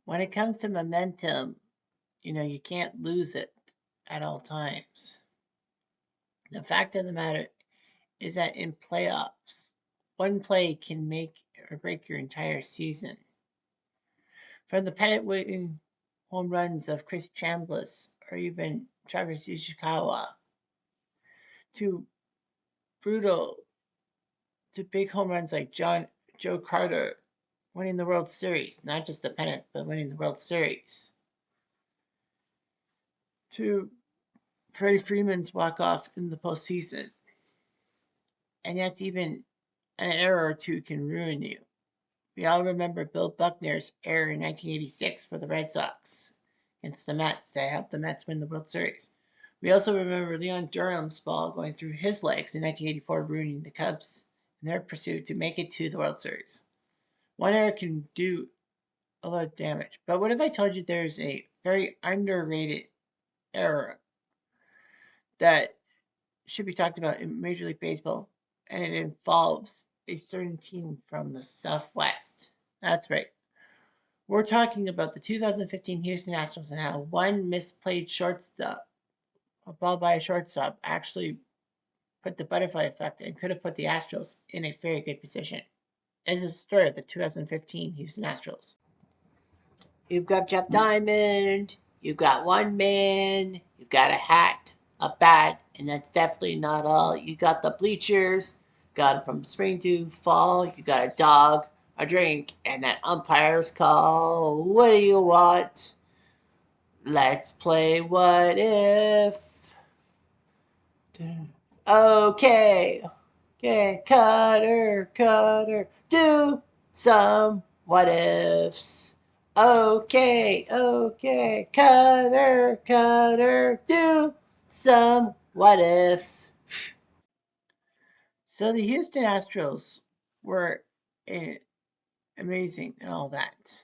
When it comes to momentum, you can't lose it at all times. The fact of the matter is that in playoffs, one play can make or break your entire season. From the pennant-winning home runs of Chris Chambliss or even Travis Ishikawa to brutal to big home runs like Joe Carter winning the World Series, not just the pennant, but winning the World Series, to Freddie Freeman's walk-off in the postseason. And yes, even an error or two can ruin you. We all remember Bill Buckner's error in 1986 for the Red Sox against the Mets that helped the Mets win the World Series. We also remember Leon Durham's ball going through his legs in 1984, ruining the Cubs in their pursuit to make it to the World Series. One error can do a lot of damage. But what if I told you there's a very underrated error that should be talked about in Major League Baseball, and it involves a certain team from the Southwest? That's right. We're talking about the 2015 Houston Astros and how one misplayed shortstop, a ball by a shortstop, actually put the butterfly effect and could have put the Astros in a very good position. This is the story of the 2015 Houston Astros. You've got Jeff Diamond, you've got one man, you've got a hat, a bat, and that's definitely not all. You got the bleachers, got from spring to fall, you got a dog, a drink, and that umpire's call. What do you want? Let's play what if. Okay. Okay, Cutter, do some what ifs. Okay, Cutter, do some what ifs. So the Houston Astros were amazing and all that.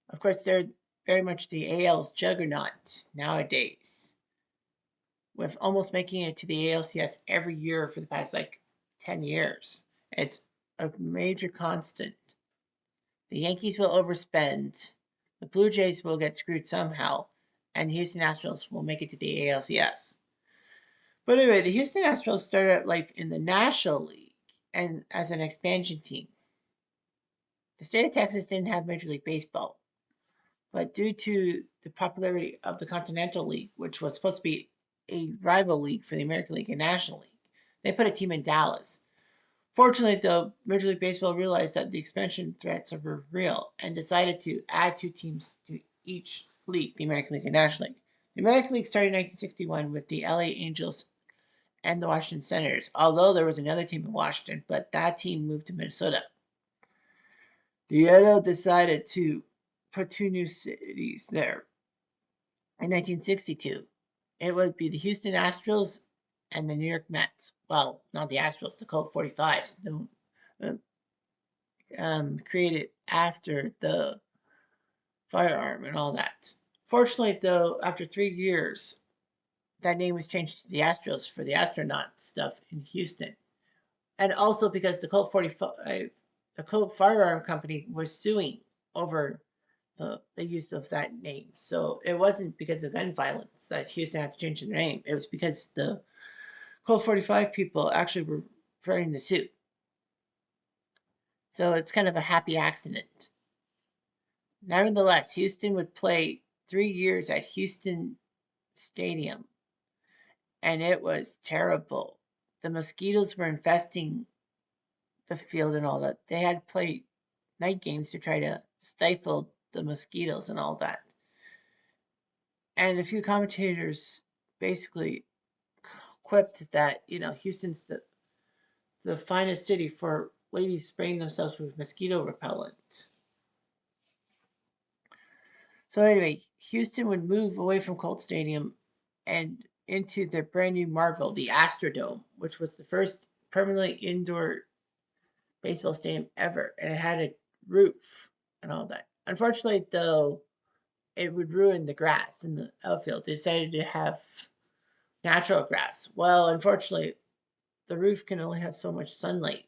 Of course, they're very much the AL's juggernaut nowadays, with almost making it to the ALCS every year for the past 10 years. It's a major constant. The Yankees will overspend, the Blue Jays will get screwed somehow, and the Houston Astros will make it to the ALCS. But anyway, the Houston Astros started out life in the National League and as an expansion team. The state of Texas didn't have Major League Baseball, but due to the popularity of the Continental League, which was supposed to be a rival league for the American League and National League, they put a team in Dallas. Fortunately, though, Major League Baseball realized that the expansion threats were real and decided to add two teams to each league, the American League and National League. The American League started in 1961 with the LA Angels and the Washington Senators, although there was another team in Washington, but that team moved to Minnesota. The NL decided to put two new cities there. In 1962, it would be the Houston Astros and the New York Mets. Well, not the Astros, the Colt 45s, created after the firearm and all that. Fortunately, though, after 3 years, that name was changed to the Astros for the astronaut stuff in Houston. And also because the Colt 45, the Colt Firearm Company was suing over the use of that name. So it wasn't because of gun violence that Houston had to change their name. It was because the Colt 45 people actually were referring the suit. So it's kind of a happy accident. Nevertheless, Houston would play 3 years at Houston Stadium, and it was terrible. The mosquitoes were infesting the field and all that. They had to play night games to try to stifle the mosquitoes and all that. And a few commentators basically quipped that, Houston's the finest city for ladies spraying themselves with mosquito repellent. So anyway, Houston would move away from Colt Stadium and into their brand new marvel, the Astrodome, which was the first permanently indoor baseball stadium ever, and it had a roof and all that. Unfortunately, though, it would ruin the grass in the outfield. They decided to have natural grass. Well, unfortunately, the roof can only have so much sunlight,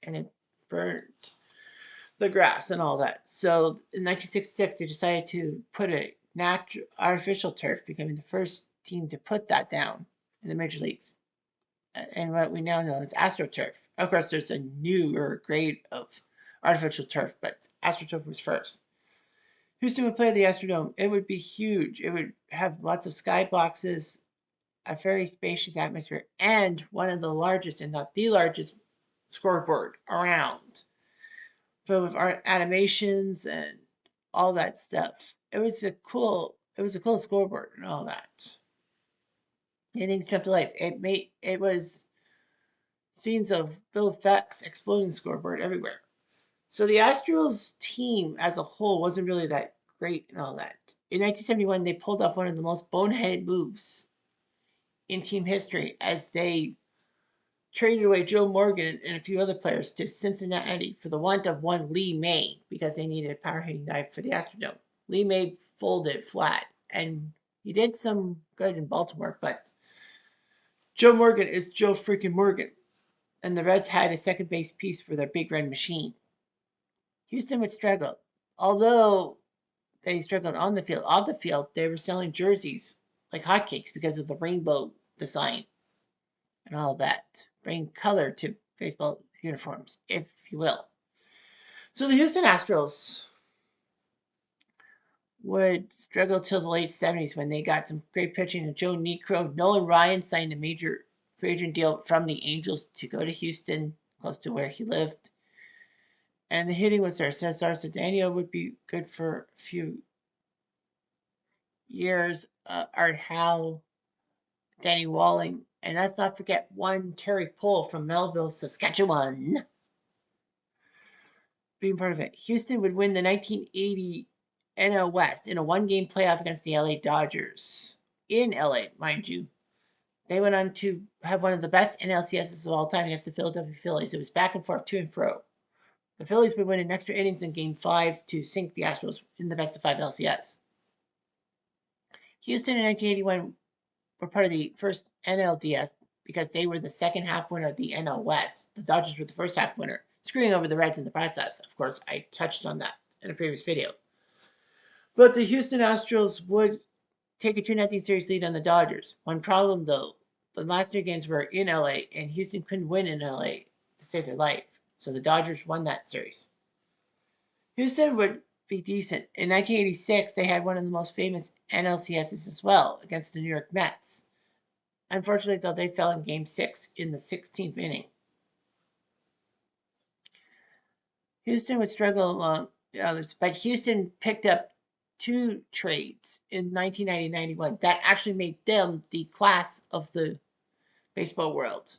and it burned the grass and all that. So in 1966, they decided to put a natural artificial turf, becoming the first team to put that down in the major leagues, and what we now know as AstroTurf. Of course, there's a newer grade of artificial turf, but AstroTurf was first. Houston would play the Astrodome. It would be huge. It would have lots of skyboxes, a very spacious atmosphere, and one of the largest, and not the largest, scoreboard around, filled with art animations and all that stuff. It was a cool scoreboard and all that. And things jumped to life. It was scenes of Bill Feck's exploding scoreboard everywhere. So the Astros team as a whole wasn't really that great and all that. In 1971, they pulled off one of the most boneheaded moves in team history as they traded away Joe Morgan and a few other players to Cincinnati for the want of one Lee May because they needed a power hitting guy for the Astrodome. Lee May folded flat, and he did some good in Baltimore, but Joe Morgan is Joe freaking Morgan, and the Reds had a second base piece for their big red machine. Houston would struggle. Although they struggled on the field, off the field, they were selling jerseys like hotcakes because of the rainbow design and all that. Bring color to baseball uniforms, if you will. So the Houston Astros would struggle till the late 70s when they got some great pitching of Joe Niekro. Nolan Ryan signed a major free agent deal from the Angels to go to Houston, close to where he lived. And the hitting was there. Cesar Cedeno would be good for a few years. Art Howe, Danny Walling, and let's not forget one Terry Pohl from Melville, Saskatchewan, being part of it. Houston would win the 1980 NL West in a one-game playoff against the LA Dodgers. In LA, mind you. They went on to have one of the best NLCSs of all time against the Philadelphia Phillies. It was back and forth, to and fro. The Phillies would win in extra innings in Game 5 to sink the Astros in the best-of-5 LCS. Houston in 1981 were part of the first NLDS because they were the second half winner of the NL West. The Dodgers were the first half winner, screwing over the Reds in the process. Of course, I touched on that in a previous video. But the Houston Astros would take a 2-0 series lead on the Dodgers. One problem, though, the last 3 games were in LA, and Houston couldn't win in LA to save their life. So the Dodgers won that series. Houston would be decent. In 1986, they had one of the most famous NLCSs as well against the New York Mets. Unfortunately, though, they fell in Game 6 in the 16th inning. Houston would struggle along the others, but Houston picked up 2 trades in 1990-91 that actually made them the class of the baseball world.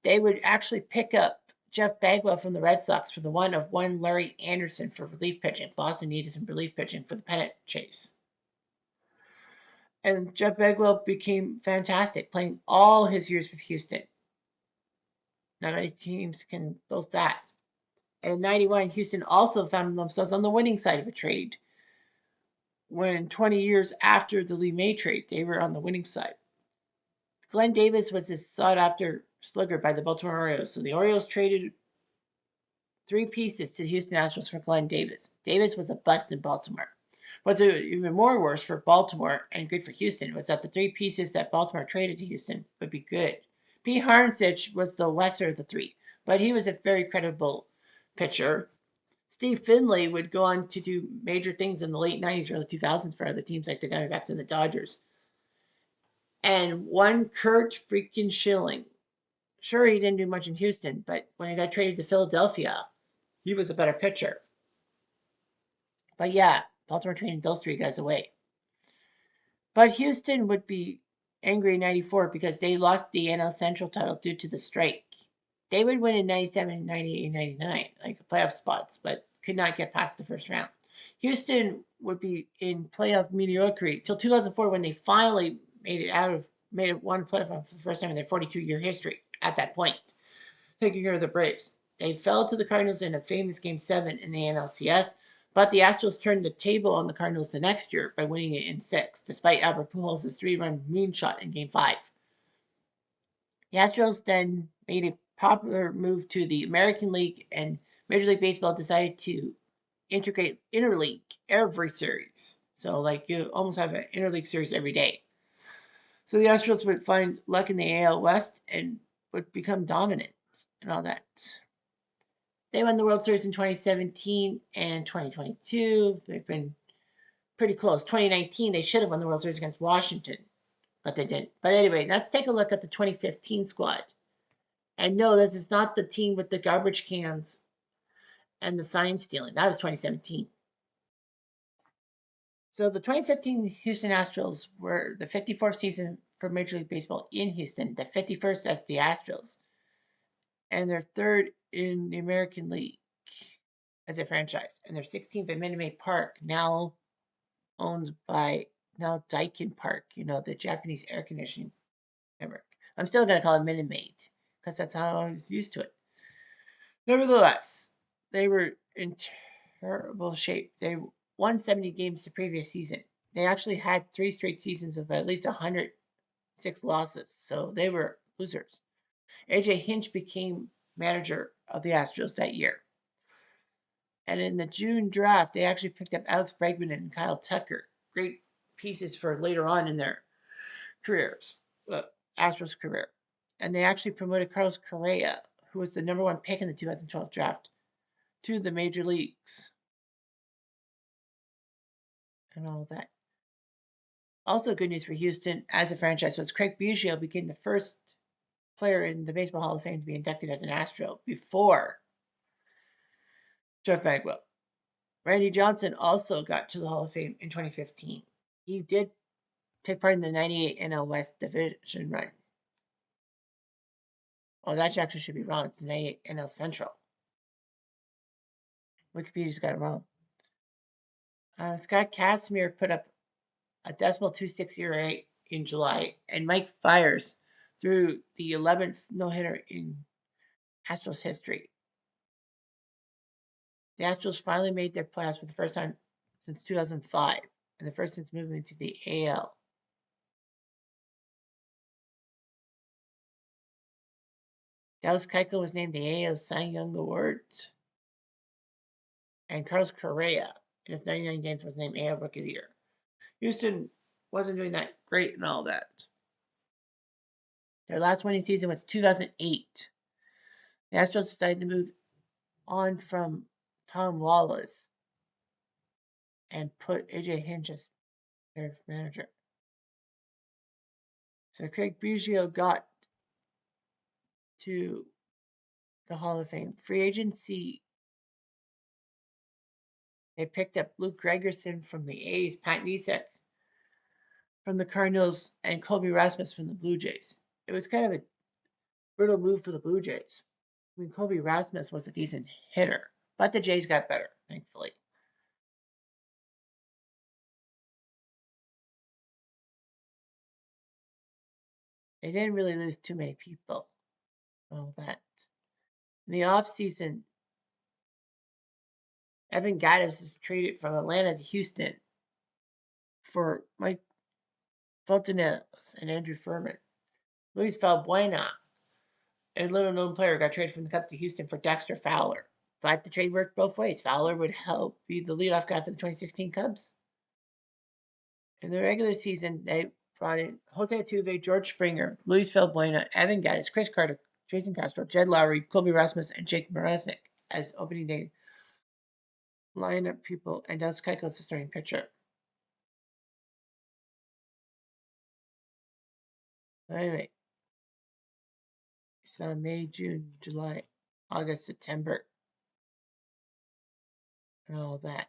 They would actually pick up Jeff Bagwell from the Red Sox for the one of one Larry Anderson for relief pitching. Boston needed some relief pitching for the pennant chase. And Jeff Bagwell became fantastic, playing all his years with Houston. Not many teams can boast that. And in 91, Houston also found themselves on the winning side of a trade. When 20 years after the Lee May trade, they were on the winning side. Glenn Davis was a sought-after slugger by the Baltimore Orioles, so the Orioles traded 3 pieces to the Houston Astros for Glenn Davis. Davis was a bust in Baltimore. What's even more worse for Baltimore and good for Houston was that the 3 pieces that Baltimore traded to Houston would be good. Pete Harnsich was the lesser of the 3, but he was a very credible pitcher. Steve Finley would go on to do major things in the late 90s, early 2000s for other teams like the Diamondbacks and the Dodgers. And one Kurt freaking Schilling. Sure, he didn't do much in Houston, but when he got traded to Philadelphia, he was a better pitcher. But yeah, Baltimore traded those 3 guys away. But Houston would be angry in 94 because they lost the NL Central title due to the strike. They would win in 97, 98, and 99, like playoff spots, but could not get past the first round. Houston would be in playoff mediocrity till 2004 when they finally made it one playoff for the first time in their 42-year history at that point, taking care of the Braves. They fell to the Cardinals in a famous Game 7 in the NLCS, but the Astros turned the table on the Cardinals the next year by winning it in 6, despite Albert Pujols' 3-run moonshot in Game 5. The Astros then made a popular move to the American League and Major League Baseball decided to integrate interleague every series. So, like, you almost have an interleague series every day. So the Astros would find luck in the AL West and would become dominant and all that. They won the World Series in 2017 and 2022. They've been pretty close. 2019, they should have won the World Series against Washington, but they didn't. But anyway, let's take a look at the 2015 squad. And no, this is not the team with the garbage cans and the sign stealing. That was 2017. So the 2015 Houston Astros were the 54th season for Major League Baseball in Houston, the 51st as the Astros, and their third in the American League as a franchise, and their 16th at Minute Maid Park, now owned by Daikin Park, the Japanese air conditioning network. I'm still going to call it Minute Maid because that's how I was used to it. Nevertheless, they were in terrible shape. They won 70 games the previous season. They actually had 3 straight seasons of at least 106 losses, so they were losers. AJ Hinch became manager of the Astros that year. And in the June draft, they actually picked up Alex Bregman and Kyle Tucker. Great pieces for later on in their careers, Astros career. And they actually promoted Carlos Correa, who was the number 1 pick in the 2012 draft, to the major leagues. And all that. Also, good news for Houston as a franchise was Craig Biggio became the first player in the Baseball Hall of Fame to be inducted as an Astro before Jeff Bagwell. Randy Johnson also got to the Hall of Fame in 2015. He did take part in the 98 NL West division run. Oh, that actually should be wrong. It's the 98 NL Central. Wikipedia's got it wrong. Scott Casimir put up a .26 ERA in July, and Mike Fiers threw the 11th no-hitter in Astros history. The Astros finally made their playoffs for the first time since 2005, and the first since moving to the AL. Dallas Keuchel was named the AL Cy Young Award, and Carlos Correa, in his 99 games, was named AL Rookie of the Year. Houston wasn't doing that great and all that. Their last winning season was 2008. The Astros decided to move on from Tom Wallace and put AJ Hinch as their manager. So Craig Biggio got to the Hall of Fame. Free agency, they picked up Luke Gregerson from the A's, Pat Nesek from the Cardinals, and Colby Rasmus from the Blue Jays. It was kind of a brutal move for the Blue Jays. I mean, Colby Rasmus was a decent hitter, but the Jays got better, thankfully. They didn't really lose too many people. All that. In the offseason, Evan Gattis was traded from Atlanta to Houston for Mike Fontanez and Andrew Furman. Luis Valbuena, a little-known player, got traded from the Cubs to Houston for Dexter Fowler. But the trade worked both ways. Fowler would help be the leadoff guy for the 2016 Cubs. In the regular season, they brought in Jose Altuve, George Springer, Luis Valbuena, Evan Gattis, Chris Carter, Jason Castro, Jed Lowry, Colby Rasmus, and Jake Mrazek as opening day lineup people, and Dallas Keuchel as the starting pitcher. Anyway, so May, June, July, August, September, and all that.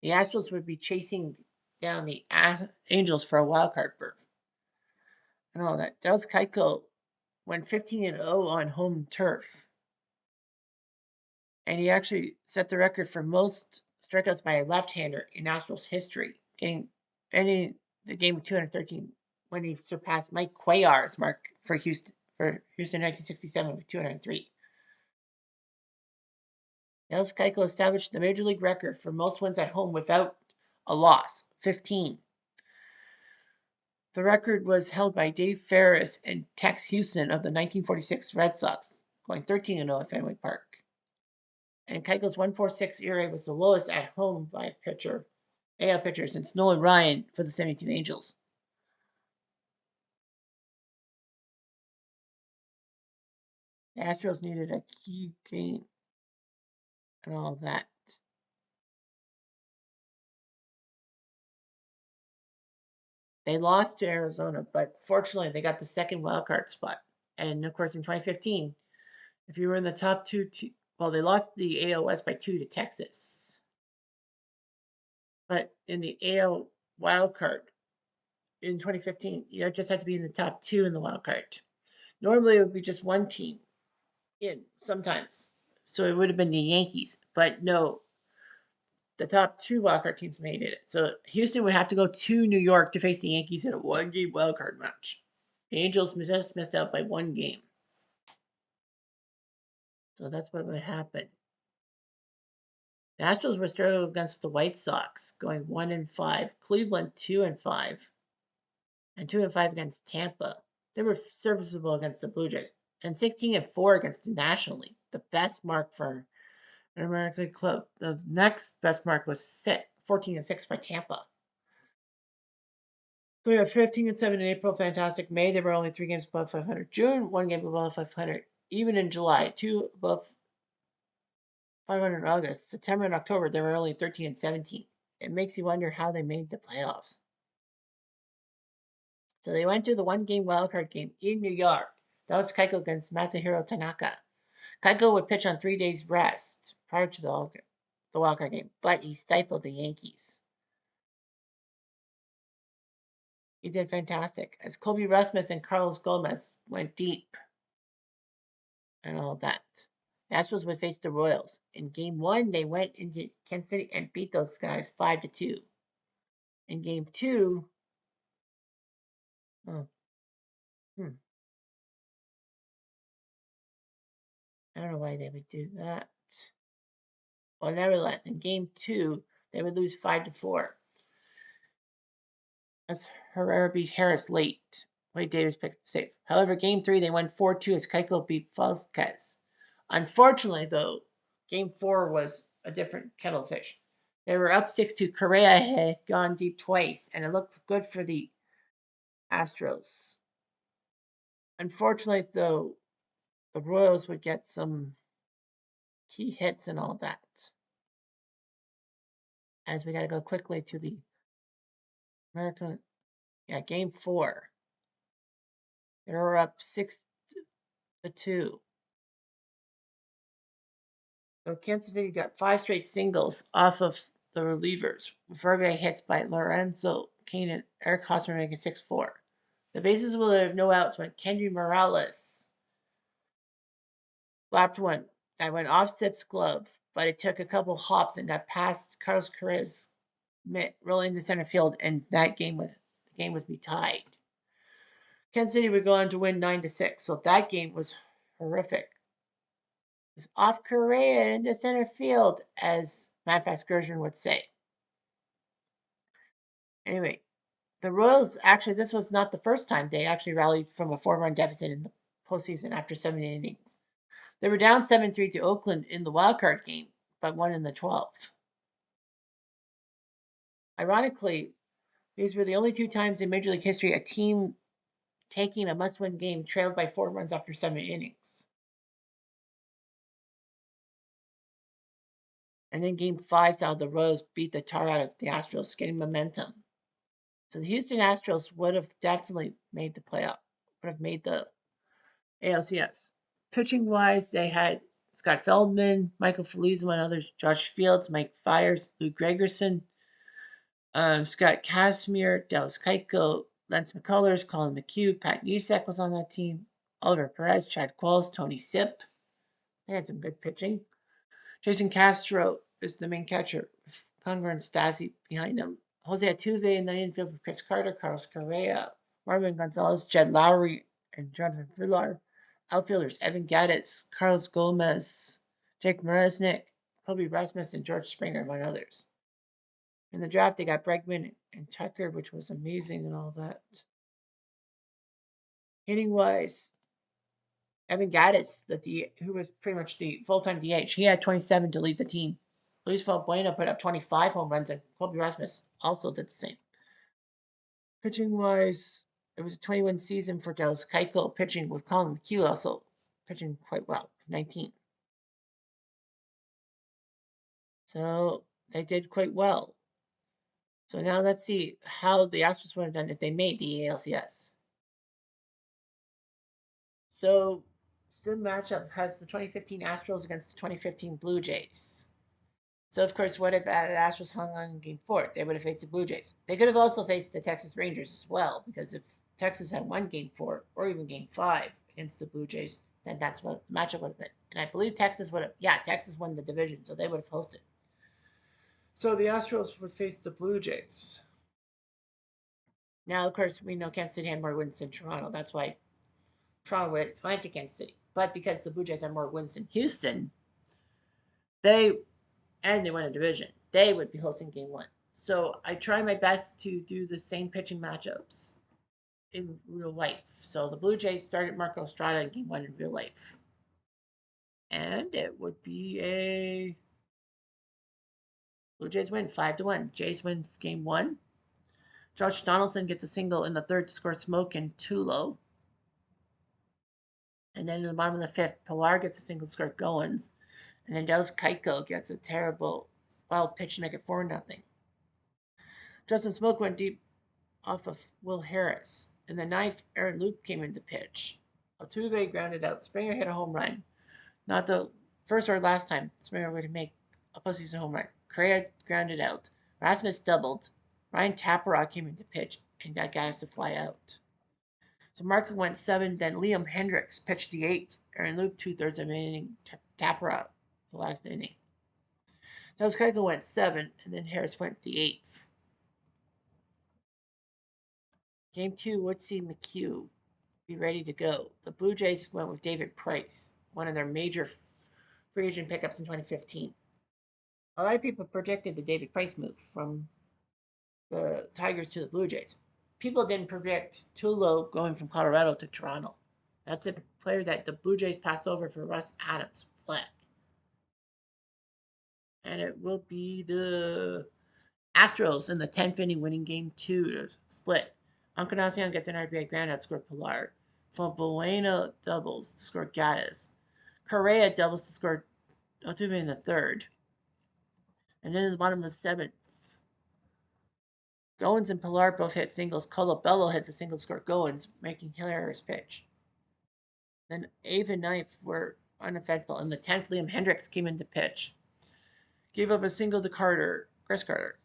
The Astros would be chasing down the Angels for a wild card berth, and all that. Dallas Keuchel went 15-0 on home turf, and he actually set the record for most strikeouts by a left-hander in Astros history, ending the game with 213 when he surpassed Mike Cuellar's mark for Houston in 1967 with 203. Dallas Keuchel established the major league record for most wins at home without a loss, 15. The record was held by Dave Ferris and Tex Houston of the 1946 Red Sox, going 13-0 at Fenway Park. And Keiko's 1.46 ERA was the lowest at home by a pitcher, AL pitcher, since Nolan Ryan for the 72 Angels. The Astros needed a key game and all that. They lost to Arizona, but fortunately they got the second wildcard spot. And of course, in 2015, if you were in the top well, they lost the AL West by 2 to Texas. But in the AL wildcard in 2015, you just had to be in the top 2 in the wildcard. Normally, it would be just one team in sometimes. So it would have been the Yankees. But no, the top 2 wildcard teams made it. So Houston would have to go to New York to face the Yankees in a one-game wildcard match. The Angels just missed out by 1 game. So that's what would happen. The Astros were struggling against the White Sox, going 1-5. Cleveland 2-5, and 2-5 against Tampa. They were serviceable against the Blue Jays, and 16-4 against the National League. The best mark for an American club. The next best mark was 14-6 by Tampa. So we have 15-7 in April, fantastic. May, there were only 3 games above 500. June, 1 game above 500. Even in July, 2 above 500 in August. September and October, they were only 13-17. It makes you wonder how they made the playoffs. So they went to the 1-game wildcard game in New York. That was Keiko against Masahiro Tanaka. Keiko would pitch on 3 days rest prior to the wildcard game, but he stifled the Yankees. He did fantastic, as Colby Rasmus and Carlos Gomez went deep and all that. The Astros would face the Royals. In Game 1, they went into Kansas City and beat those guys 5-2. In Game 2, oh, I don't know why they would do that. Well, nevertheless, in Game 2, they would lose 5-4. As Herrera beat Harris late. Wade Davis picked safe. However, Game 3, they won 4-2 as Keiko beat Vasquez. Unfortunately, though, Game 4 was a different kettle of fish. They were up 6-2. Correa had gone deep twice, and it looked good for the Astros. Unfortunately, though, the Royals would get some key hits and all that. As we got to go quickly to the American, Game 4. They were up 6-2. So Kansas City got 5 straight singles off of the relievers, with RBI hits by Lorenzo Cain and Eric Hosmer making 6-4. The bases will have no outs when Kendry Morales slapped one that went off Sip's glove, but it took a couple hops and got past Carlos Correa's mitt, rolling to center field, and the game was be tied. Kansas City would go on to win 9-6, so that game was horrific. It was off Correa into center field, as Matt Vasgersian would say. Anyway, the Royals, actually, this was not the first time they actually rallied from a 4-run deficit in the postseason after 7 innings. They were down 7-3 to Oakland in the wildcard game, but won in the 12th. Ironically, these were the only 2 times in Major League history a team taking a must-win game trailed by 4 runs after 7 innings. And then Game 5 saw the Royals beat the tar out of the Astros, getting momentum. So the Houston Astros would have definitely made the playoff, would have made the ALCS. Pitching-wise, they had Scott Feldman, Michael Feliz, among others, Josh Fields, Mike Fiers, Lou Gregerson, Scott Casimir, Dallas Keuchel, Lance McCullers, Colin McHugh, Pat Neshek was on that team, Oliver Perez, Chad Qualls, Tony Sipp. They had some good pitching. Jason Castro is the main catcher, with Conger and Stasi behind him. Jose Altuve in the infield with Chris Carter, Carlos Correa, Marvin Gonzalez, Jed Lowry, and Jonathan Villar. Outfielders Evan Gaddis, Carlos Gomez, Jake Maresnik, Kobe Rasmus, and George Springer, among others. In the draft, they got Bregman and Tucker, which was amazing and all that. Hitting wise, Evan Gaddis, who was pretty much the full-time DH, he had 27 to lead the team. Luis Bueno put up 25 home runs, and Colby Rasmus also did the same. Pitching-wise, it was a 21 season for Dallas Keuchel, pitching with Colin McHugh also pitching quite well, 19. So they did quite well. So now let's see how the Astros would have done if they made the ALCS. So sim matchup has the 2015 Astros against the 2015 Blue Jays. So of course, what if the Astros hung on Game 4? They would have faced the Blue Jays. They could have also faced the Texas Rangers as well, because if Texas had won Game 4 or even Game 5 against the Blue Jays, then that's what the matchup would have been. And I believe Texas would have, yeah, Texas won the division, so they would have hosted. So the Astros would face the Blue Jays. Now, of course, we know Kansas City had more wins than Toronto. That's why Toronto went to Kansas City. But because the Blue Jays had more wins than Houston, they won a division, they would be hosting Game 1. So I try my best to do the same pitching matchups in real life. So the Blue Jays started Marco Estrada in Game 1 in real life. And it would be a Blue Jays win 5-1. Jays win Game 1. Josh Donaldson gets a single in the third to score Smoke and Tulo. And then in the bottom of the fifth, Pilar gets a single to score Goins. And then Dallas Keuchel gets a terrible wild pitch to make it 4-0. Justin Smoke went deep off of Will Harris. In the ninth, Aaron Loup came into pitch. Altuve grounded out. Springer hit a home run. Not the first or last time Springer would make a postseason home run. Correa grounded out. Rasmus doubled. Ryan Tapera came into pitch and got us to fly out. So Marco went 7, then Liam Hendricks pitched the 8th. Aaron Loup 2/3 of an inning. Tapera the last inning. Dallas Keuchel went 7, and then Harris went the 8th. Game 2, Woodsy McHugh be ready to go. The Blue Jays went with David Price, one of their major free agent pickups in 2015. A lot of people predicted the David Price move from the Tigers to the Blue Jays. People didn't predict Tulo going from Colorado to Toronto. That's a player that the Blue Jays passed over for Russ Adams, Fleck. And it will be the Astros in the 10th inning winning Game 2 to split. Encarnacion gets an RBI ground out to score Pilar. Bueno doubles to score Gaddis. Correa doubles to score Altuve in the 3rd. And then in the bottom of the 7th, Goins and Pilar both hit singles. Colabello hits a single to score Goins, making Harris pitch. Then 8th and 9th were uneventful. In the 10th, Liam Hendricks came in to pitch. Gave up a single to Chris Carter.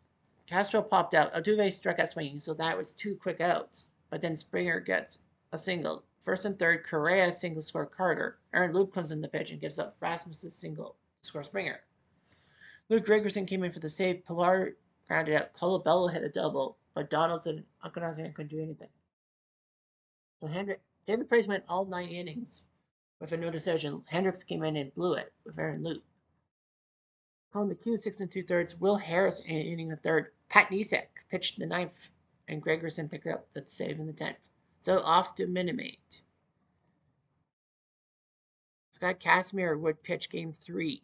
Castro popped out. Altuve struck out swinging, so that was 2 quick outs. But then Springer gets a single. 1st and 3rd, Correa single score Carter. Aaron Loup comes in the pitch and gives up Rasmus's single to score Springer. Luke Gregerson came in for the save. Pilar grounded out. Colabello hit a double, but Donaldson and Encarnacion couldn't do anything. So David Price went all 9 innings with a no decision. Hendricks came in and blew it with Aaron Loup. Colin McHugh 6 2/3. Will Harris inning the 3rd. Pat Nisek pitched the 9th, and Gregerson picked up the save in the 10th. So off to Minimate. Scott Casimir would pitch Game 3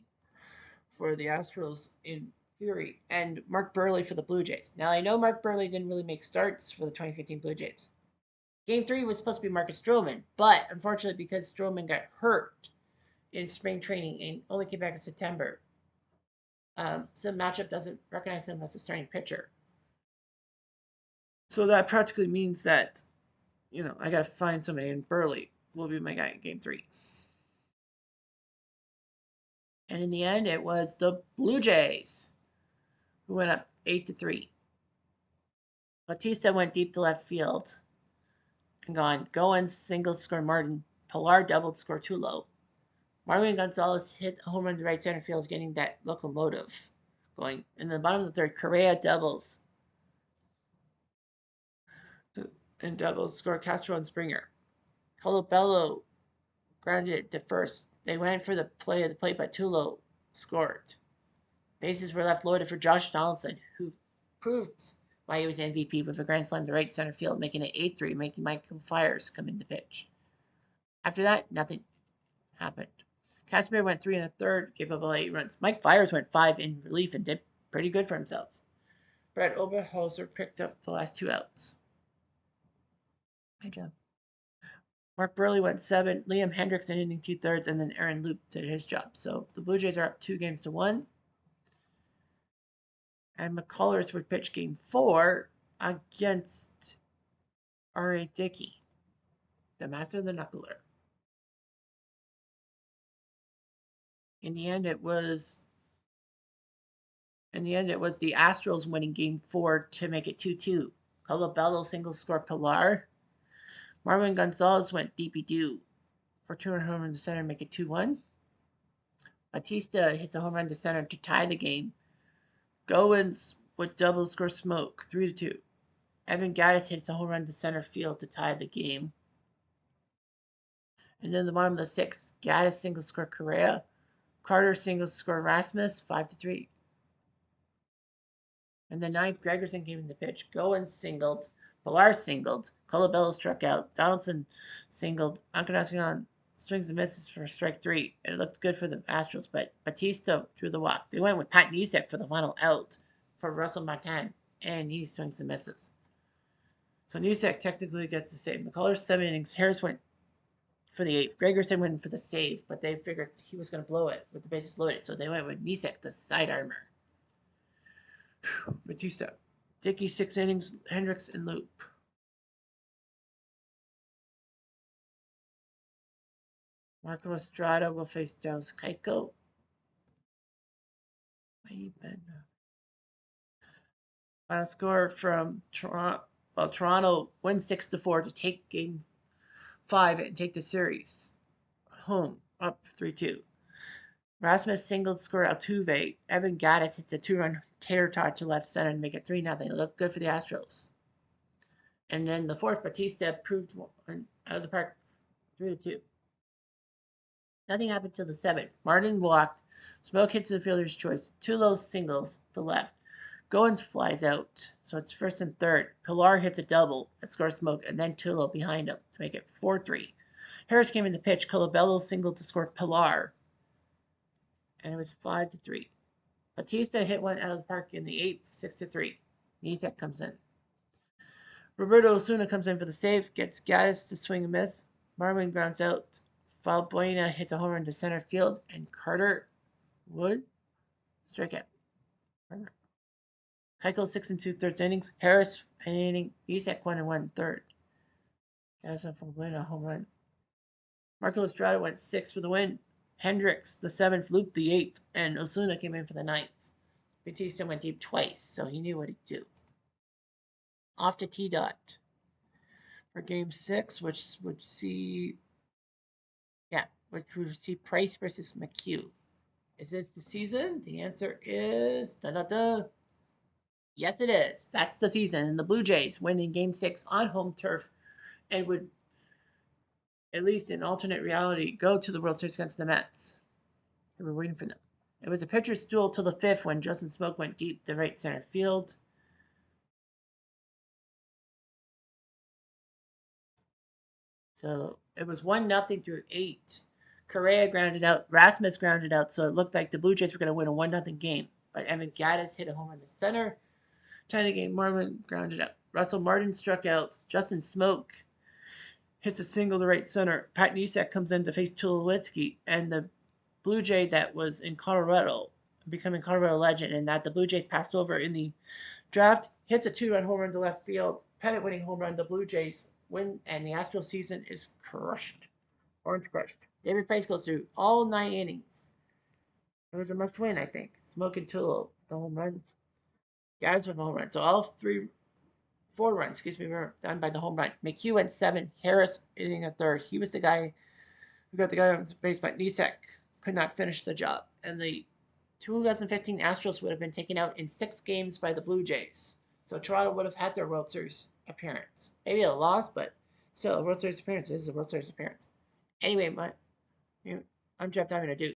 for the Astros in Fury, and Mark Burley for the Blue Jays. Now I know Mark Burley didn't really make starts for the 2015 Blue Jays. Game 3 was supposed to be Marcus Stroman, but unfortunately because Stroman got hurt in spring training and only came back in September, some matchup doesn't recognize him as a starting pitcher. So that practically means that, I got to find somebody, and Burley will be my guy in Game 3. And in the end, it was the Blue Jays who went up 8-3. Bautista went deep to left field and gone. Goins single score Martin. Pilar doubled score Tulo. Marwin Gonzalez hit a home run to right center field, getting that locomotive going. In the bottom of the 3rd, Correa doubles. And doubles score Castro and Springer. Colabello grounded it to 1st. They went for the play of the plate, but Tulo scored. Bases were left loaded for Josh Donaldson, who proved why he was MVP with a grand slam to right center field, making it 8-3, making Michael Fiers come into pitch. After that, nothing. happened. Casimir went 3 in the third, gave up all 8 runs. Mike Fiers went 5 in relief and did pretty good for himself. Brett Oberholzer picked up the last 2 outs. Good job. Mark Burley went 7. Liam Hendricks in inning 2/3, and then Aaron Loop did his job. So the Blue Jays are up 2-1. And McCullers would pitch game 4 against R.A. Dickey, the master of the knuckler. In the end, it was the Astros winning game 4 to make it 2-2. Colabello single score Pilar. Marwin Gonzalez went deepy-doo for 2-run home run to center to make it 2-1. Batista hits a home run to center to tie the game. Goins would double score Smoke 3-2. Evan Gattis hits a home run to center field to tie the game. And in the bottom of the 6th, Gattis single score Correa. Carter single score Rasmus 5-3. In the 9th, Gregerson came in the pitch. Goins singled. Pilar singled. Colabello struck out. Donaldson singled. Encarnacion swings and misses for strike 3. And it looked good for the Astros, but Batista drew the walk. They went with Pat Nisek for the final out for Russell Martin, and he swings and misses. So Nisek technically gets the save. McCullers 7 innings. Harris went for the 8th. Gregerson went for the save, but they figured he was going to blow it with the bases loaded, so they went with Nisek, the side armor. Batista. Dickey 6 innings. Hendricks and Loop. Marco Estrada will face Dallas Keuchel. Final score from Toronto. Well, Toronto wins 6-4 to take game 5 and take the series home, up 3-2. Rasmus singled score Altuve. Evan Gattis hits a 2-run tater tot to left center and make it 3-0. It looked good for the Astros. And then the 4th, Batista proved one out of the park 3-2. Nothing happened till the 7th. Martin walked. Smoke hits the fielder's choice. 2 low singles to left. Goins flies out, so it's 1st and 3rd. Pilar hits a double that scores Smoke, and then Tulo behind him to make it 4-3. Harris came in the pitch. Colabello singled to score Pilar, and it was 5-3. Batista hit one out of the park in the 8th, 6-3. Nisek comes in. Roberto Osuna comes in for the save, gets Gattis to swing and miss. Marwin grounds out. Valbuena hits a home run to center field, and Carter would strike out. Keuchel 6 2/3 innings. Harris an inning. Nisek 1 1/3. Gattis and Valbuena home run. Marco Estrada went 6 for the win. Hendricks the 7th, Loop the 8th, and Osuna came in for the 9th. Batista went deep twice, so he knew what he'd do. Off to T-Dot for game 6, which would see Price versus McHugh. Is this the season? The answer is yes, it is. That's the season. And the Blue Jays win in game 6 on home turf and would, at least in alternate reality, go to the World Series against the Mets. We were waiting for them. It was a pitcher's duel till the 5th when Justin Smoke went deep to right center field. So it was 1-0 through 8. Correa grounded out. Rasmus grounded out. So it looked like the Blue Jays were going to win a 1-0 game. But Evan Gattis hit a home in the center. Tie the game. Marwin grounded out. Russell Martin struck out. Justin Smoke hits a single to right center. Pat Nisek comes in to face Tulowitzki. And the Blue Jay that was in Colorado, becoming Colorado legend, and that the Blue Jays passed over in the draft, hits a 2-run home run to left field. Pennant-winning home run. The Blue Jays win, and the Astros season is crushed. Orange crushed. David Price goes through all 9 innings. It was a must-win, I think. Smoke and Tulo, the home runs. Guys with home runs. So all 4 runs, were done by the home run. McHugh went 7. Harris hitting a 3rd. He was the guy who got the guy on base, but Nisek could not finish the job. And the 2015 Astros would have been taken out in 6 games by the Blue Jays. So Toronto would have had their World Series appearance. Maybe a loss, but still a World Series appearance is a World Series appearance. Anyway, I'm Jeff Diamond.